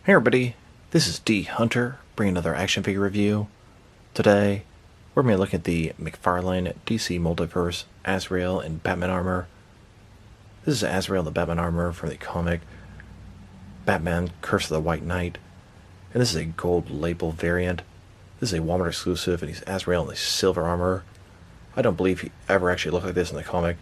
Hey everybody, this is D Hunter, bringing another action figure review. Today, we're going to be looking at the McFarlane DC Multiverse Azrael in Batman armor. This is Azrael in the Batman armor from the comic Batman Curse of the White Knight, and this is a gold label variant. This is a Walmart exclusive, and he's Azrael in the silver armor. I don't believe he ever actually looked like this in the comic,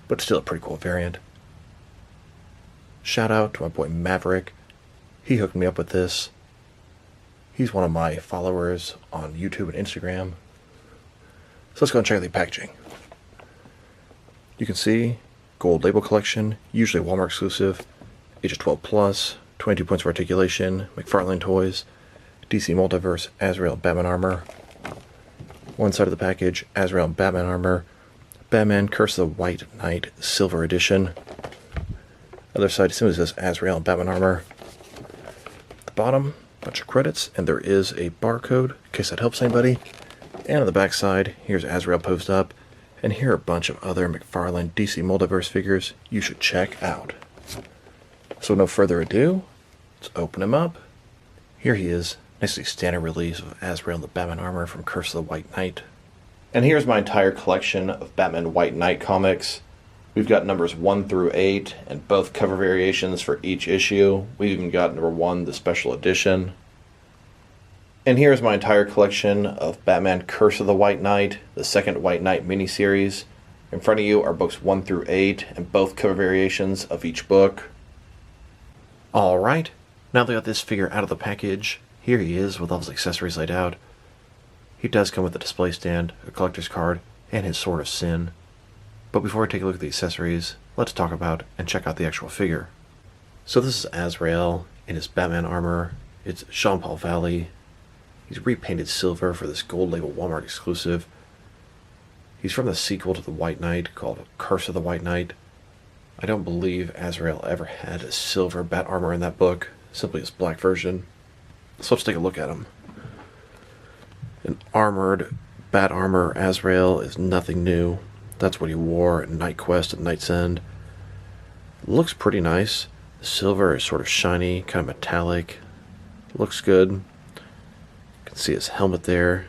but it's still a pretty cool variant. Shout out to my boy Maverick. He hooked me up with this. He's one of my followers on YouTube and Instagram. So let's go and check out the packaging. You can see gold label collection, usually Walmart exclusive, ages 12 plus, 22 points of articulation, McFarlane toys, DC Multiverse, Azrael Batman armor. One side of the package, Azrael Batman armor, Batman Curse of the White Knight Silver Edition. Other side simply says Azrael Batman armor. Bottom, bunch of credits, and there is a barcode in case that helps anybody. And on the back side, here's Azrael posed up, and here are a bunch of other McFarlane DC Multiverse figures you should check out. So no further ado, let's open him up. Here he is, nicely standard release of Azrael in the Batman armor from Curse of the White Knight. And here's my entire collection of Batman White Knight comics. We've got numbers 1 through 8, and both cover variations for each issue. We've even got number 1, the special edition. And here's my entire collection of Batman Curse of the White Knight, the second White Knight miniseries. In front of you are books 1 through 8, and both cover variations of each book. Alright, now that I got this figure out of the package, here he is with all his accessories laid out. He does come with a display stand, a collector's card, and his Sword of Sin. But before I take a look at the accessories, let's talk about and check out the actual figure. So this is Azrael in his Batman armor. It's Jean Paul Valley. He's repainted silver for this gold label Walmart exclusive. He's from the sequel to the White Knight called Curse of the White Knight. I don't believe Azrael ever had a silver bat armor in that book, simply his black version. So let's take a look at him. An armored bat armor Azrael is nothing new. That's what he wore at Night Quest and Night's End. Looks pretty nice. The silver is sort of shiny, kind of metallic. Looks good. You can see his helmet there.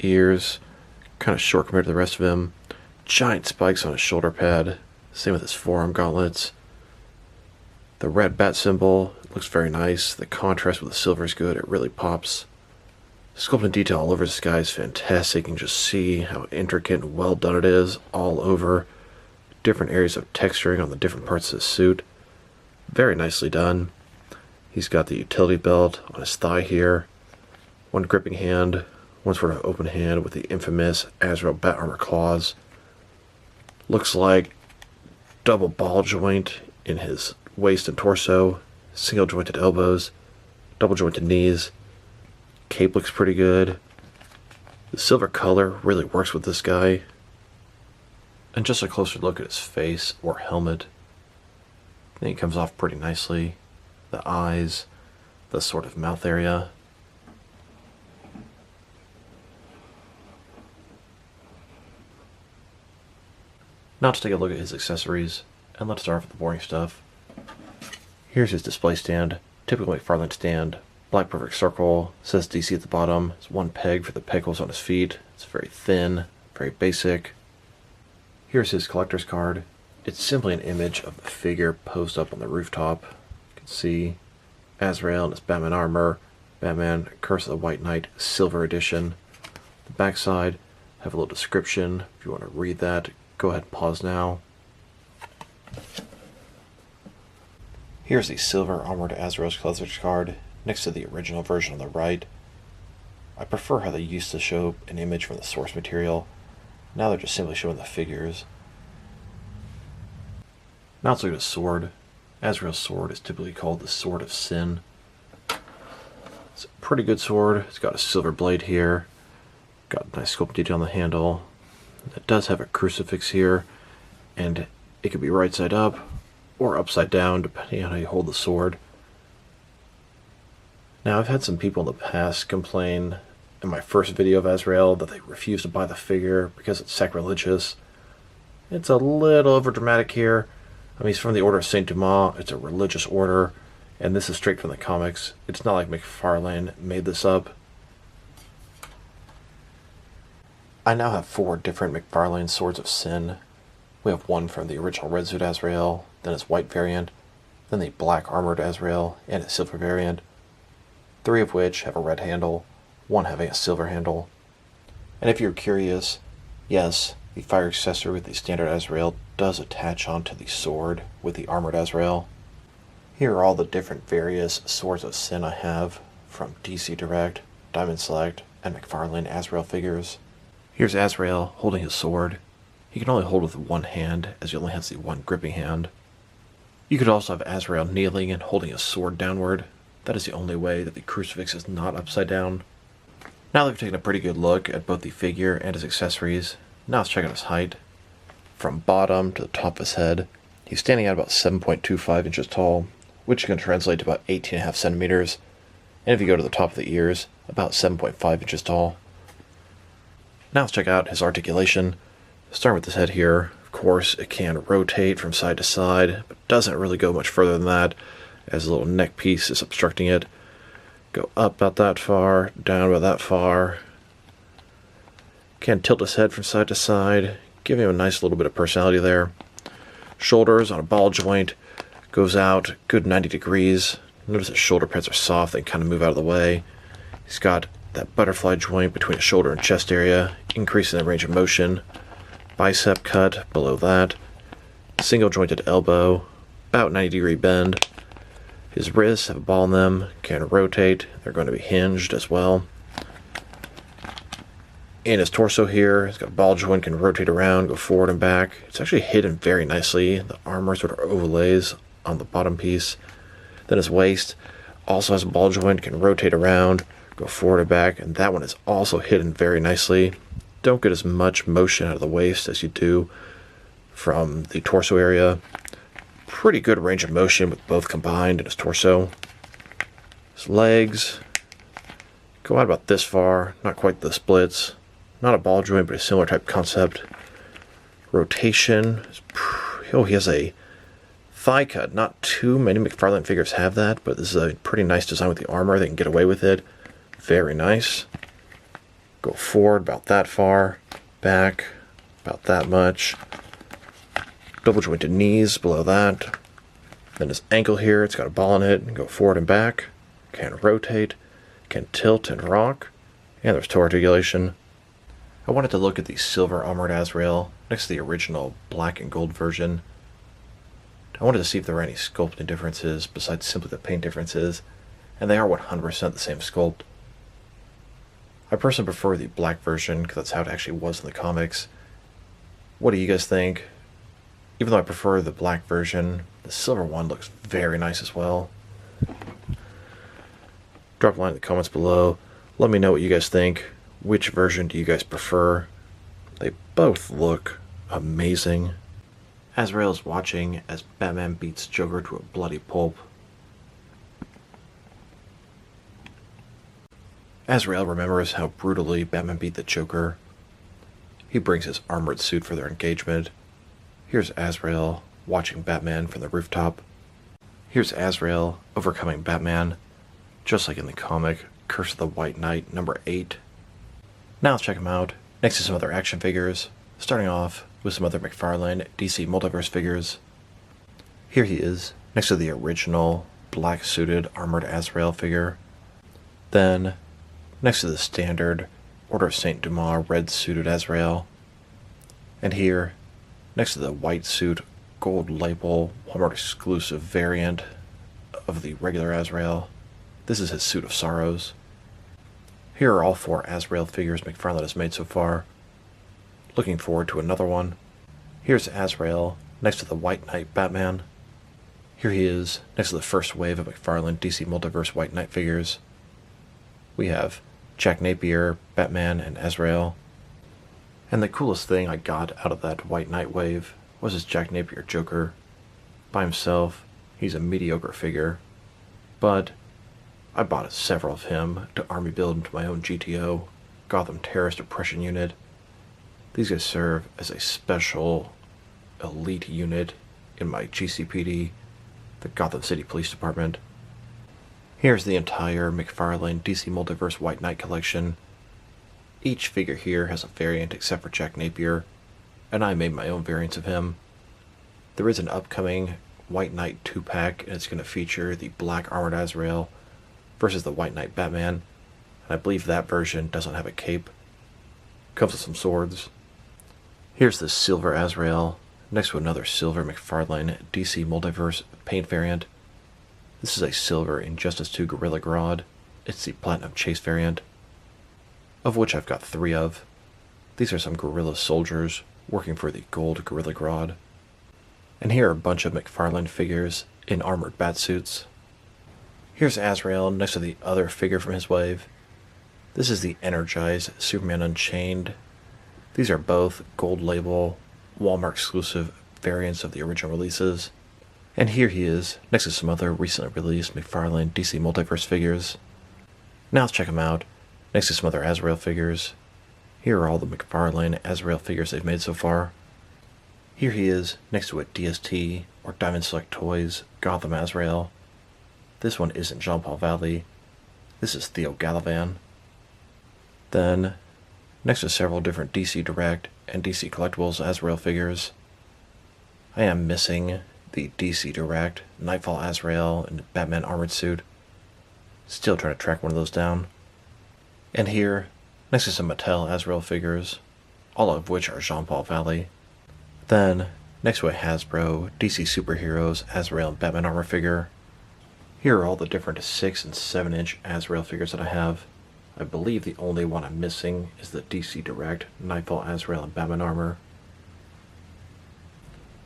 Ears, kind of short compared to the rest of him. Giant spikes on his shoulder pad. Same with his forearm gauntlets. The red bat symbol looks very nice. The contrast with the silver is good. It really pops. Sculpt and detail all over this guy is fantastic. You can just see how intricate and well done it is all over. Different areas of texturing on the different parts of his suit. Very nicely done. He's got the utility belt on his thigh here. One gripping hand, one sort of open hand with the infamous Azrael bat armor claws. Looks like double ball joint in his waist and torso. Single jointed elbows. Double jointed knees. Cape looks pretty good. The silver color really works with this guy. And just a closer look at his face or helmet. I think it comes off pretty nicely. The eyes, the sort of mouth area. Now to take a look at his accessories, and let's start off with the boring stuff. Here's his display stand, typical McFarlane stand. Black perfect circle, says DC at the bottom. There's one peg for the peg holes on his feet. It's very thin, very basic. Here's his collector's card. It's simply an image of the figure posed up on the rooftop. You can see Azrael in his Batman armor, Batman Curse of the White Knight Silver Edition. The backside have a little description. If you want to read that, go ahead and pause now. Here's the silver armored Azrael's collector's card, next to the original version on the right. I prefer how they used to show an image from the source material. Now they're just simply showing the figures. Now let's look at his sword. Azrael's sword is typically called the Sword of Sin. It's a pretty good sword. It's got a silver blade here. Got a nice sculpt detail on the handle. It does have a crucifix here, and it could be right side up or upside down depending on how you hold the sword. Now, I've had some people in the past complain in my first video of Azrael that they refuse to buy the figure because it's sacrilegious. It's a little overdramatic here. I mean, he's from the Order of Saint Dumas. It's a religious order. And this is straight from the comics. It's not like McFarlane made this up. I now have 4 different McFarlane Swords of Sin. We have one from the original Red Suit Azrael, then his white variant, then the black armored Azrael, and his silver variant. 3 of which have a red handle, 1 having a silver handle. And if you're curious, yes, the fire accessory with the standard Azrael does attach onto the sword with the armored Azrael. Here are all the different various Swords of Sin I have from DC Direct, Diamond Select, and McFarlane Azrael figures. Here's Azrael holding his sword. He can only hold with one hand, as he only has the one gripping hand. You could also have Azrael kneeling and holding his sword downward. That is the only way that the crucifix is not upside down. Now that we've taken a pretty good look at both the figure and his accessories, now let's check out his height. From bottom to the top of his head, he's standing at about 7.25 inches tall, which can translate to about 18.5 centimeters. And if you go to the top of the ears, about 7.5 inches tall. Now let's check out his articulation. Starting with his head here, of course it can rotate from side to side, but doesn't really go much further than that, as a little neck piece is obstructing it. Go up about that far, down about that far. Can tilt his head from side to side, giving him a nice little bit of personality there. Shoulders on a ball joint, goes out good 90 degrees. Notice his shoulder pads are soft, they kind of move out of the way. He's got that butterfly joint between his shoulder and chest area, increasing the range of motion. Bicep cut below that. Single jointed elbow, about 90-degree bend. His wrists have a ball in them, can rotate. They're going to be hinged as well. In his torso here, he's got a ball joint, can rotate around, go forward and back. It's actually hidden very nicely. The armor sort of overlays on the bottom piece. Then his waist also has a ball joint, can rotate around, go forward and back, and that one is also hidden very nicely. Don't get as much motion out of the waist as you do from the torso area. Pretty good range of motion with both combined in his torso. His legs go out about this far, not quite the splits. Not a ball joint, but a similar type concept. Rotation. Oh, he has a thigh cut. Not too many McFarlane figures have that, but this is a pretty nice design with the armor. They can get away with it. Very nice. Go forward about that far. Back about that much. Double jointed knees below that. Then his ankle here, it's got a ball in it. And go forward and back. Can rotate. Can tilt and rock. And there's toe articulation. I wanted to look at the silver armored Azrael next to the original black and gold version. I wanted to see if there were any sculpting differences besides simply the paint differences, and they are 100% the same sculpt. I personally prefer the black version because that's how it actually was in the comics. What do you guys think? Even though I prefer the black version, the silver one looks very nice as well. Drop a line in the comments below. Let me know what you guys think. Which version do you guys prefer? They both look amazing. Azrael is watching as Batman beats Joker to a bloody pulp. Azrael remembers how brutally Batman beat the Joker. He brings his armored suit for their engagement. Here's Azrael watching Batman from the rooftop. Here's Azrael overcoming Batman, just like in the comic Curse of the White Knight #8. Now let's check him out, next to some other action figures, starting off with some other McFarlane DC Multiverse figures. Here he is, next to the original black-suited armored Azrael figure. Then, next to the standard Order of St. Dumas red-suited Azrael. And here, next to the white suit, gold label, Walmart exclusive variant of the regular Azrael. This is his Suit of Sorrows. Here are all 4 Azrael figures McFarlane has made so far. Looking forward to another one. Here's Azrael next to the White Knight Batman. Here he is next to the first wave of McFarlane DC Multiverse White Knight figures. We have Jack Napier, Batman, and Azrael. And the coolest thing I got out of that White Knight wave was his Jack Napier Joker. By himself, he's a mediocre figure, but I bought several of him to army build into my own GTO, Gotham Terrorist Oppression Unit. These guys serve as a special elite unit in my GCPD, the Gotham City Police Department. Here's the entire McFarlane DC Multiverse White Knight collection. Each figure here has a variant except for Jack Napier, and I made my own variants of him. There is an upcoming White Knight 2-pack, and it's going to feature the black armored Azrael versus the White Knight Batman, and I believe that version doesn't have a cape. Comes with some swords. Here's the silver Azrael, next to another silver McFarlane DC Multiverse paint variant. This is a silver Injustice 2 Gorilla Grodd. It's the Platinum Chase variant, of which I've got 3 of. These are some Gorilla soldiers working for the gold Gorilla Grodd. And here are a bunch of McFarlane figures in armored batsuits. Here's Azrael next to the other figure from his wave. This is the Energized Superman Unchained. These are both gold label, Walmart exclusive variants of the original releases. And here he is, next to some other recently released McFarlane DC Multiverse figures. Now let's check them out, next to some other Azrael figures. Here are all the McFarlane Azrael figures they've made so far. Here he is, next to a DST, or Diamond Select Toys, Gotham Azrael. This one isn't Jean-Paul Valley. This is Theo Galavan. Then, next to several different DC Direct and DC Collectibles Azrael figures, I am missing the DC Direct Nightfall Azrael in the Batman armored suit. Still trying to track one of those down. And here, next to some Mattel Azrael figures, all of which are Jean-Paul Valley. Then, next to a Hasbro DC Superheroes Azrael and Batman armor figure. Here are all the different 6 and 7-inch Azrael figures that I have. I believe the only one I'm missing is the DC Direct Nightfall Azrael and Batman armor.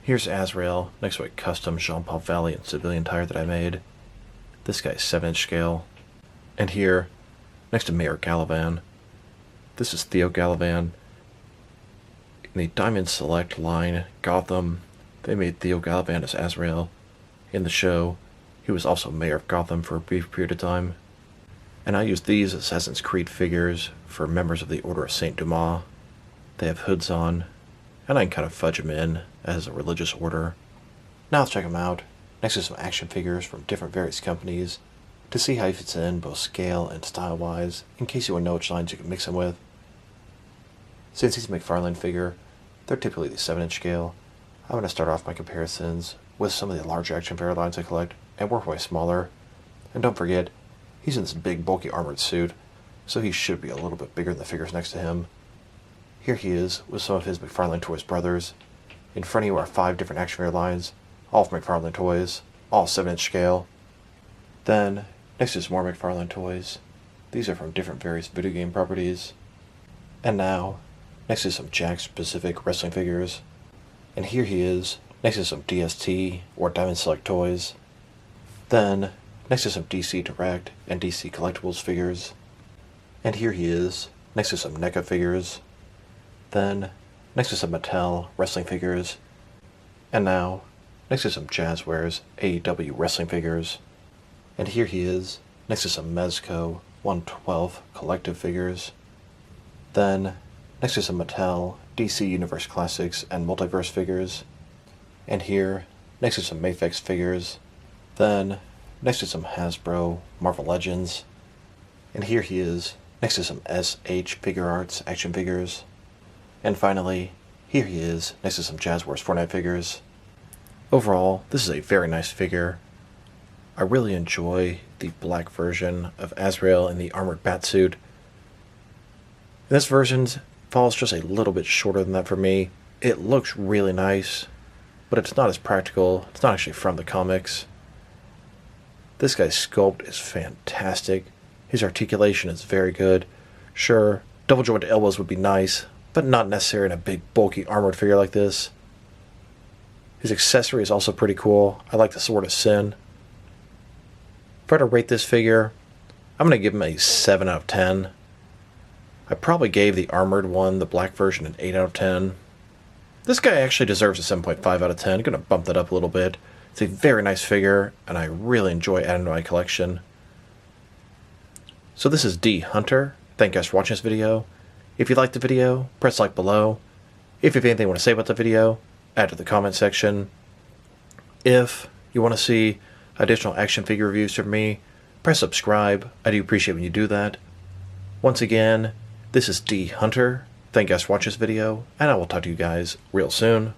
Here's Azrael next to a custom Jean-Paul Valley and civilian tire that I made. This guy's 7-inch scale. And here, next to Mayor Galavan, this is Theo Galavan. In the Diamond Select line, Gotham, they made Theo Galavan as Azrael. In the show, he was also mayor of Gotham for a brief period of time. And I used these Assassin's Creed figures for members of the Order of Saint Dumas. They have hoods on, and I can kind of fudge them in as a religious order. Now let's check them out, next to some action figures from different various companies, to see how he fits in both scale and style-wise, in case you want to know which lines you can mix him with. Since he's a McFarlane figure, they're typically the 7-inch scale. I'm going to start off my comparisons with some of the larger action figure lines I collect, and work my way smaller. And don't forget, he's in this big bulky armored suit, so he should be a little bit bigger than the figures next to him. Here he is with some of his McFarlane Toys brothers. In front of you are 5 different action figure lines, all from McFarlane Toys, all 7-inch scale. Then, next is more McFarlane Toys. These are from different various video game properties. And now, next is some Jakks-specific wrestling figures. And here he is, next to some DST, or Diamond Select Toys. Then, next to some DC Direct and DC Collectibles figures. And here he is, next to some NECA figures. Then, next to some Mattel wrestling figures. And now, next to some Jazzwares AEW wrestling figures. And here he is, next to some Mezco 112 collective figures. Then, next to some Mattel DC Universe Classics and Multiverse figures. And here, next to some Mafex figures. Then, next to some Hasbro Marvel Legends. And here he is, next to some SH Figure Arts action figures. And finally, here he is, next to some Jazzwares Fortnite figures. Overall, this is a very nice figure. I really enjoy the black version of Azrael in the armored batsuit. This version falls just a little bit shorter than that for me. It looks really nice, but it's not as practical. It's not actually from the comics. This guy's sculpt is fantastic. His articulation is very good. Sure, double jointed elbows would be nice, but not necessary in a big bulky armored figure like this. His accessory is also pretty cool. I like the Sword of Sin. If I were to rate this figure, I'm going to give him a 7 out of 10. I probably gave the armored one, the black version, an 8 out of 10. This guy actually deserves a 7.5 out of 10. I'm going to bump that up a little bit. It's a very nice figure, and I really enjoy adding to my collection. So this is D Hunter. Thank you guys for watching this video. If you liked the video, press like below. If you have anything you want to say about the video, add to the comment section. If you want to see additional action figure reviews from me, press subscribe. I do appreciate when you do that. Once again, this is D Hunter. Thank you guys for watching this video, and I will talk to you guys real soon.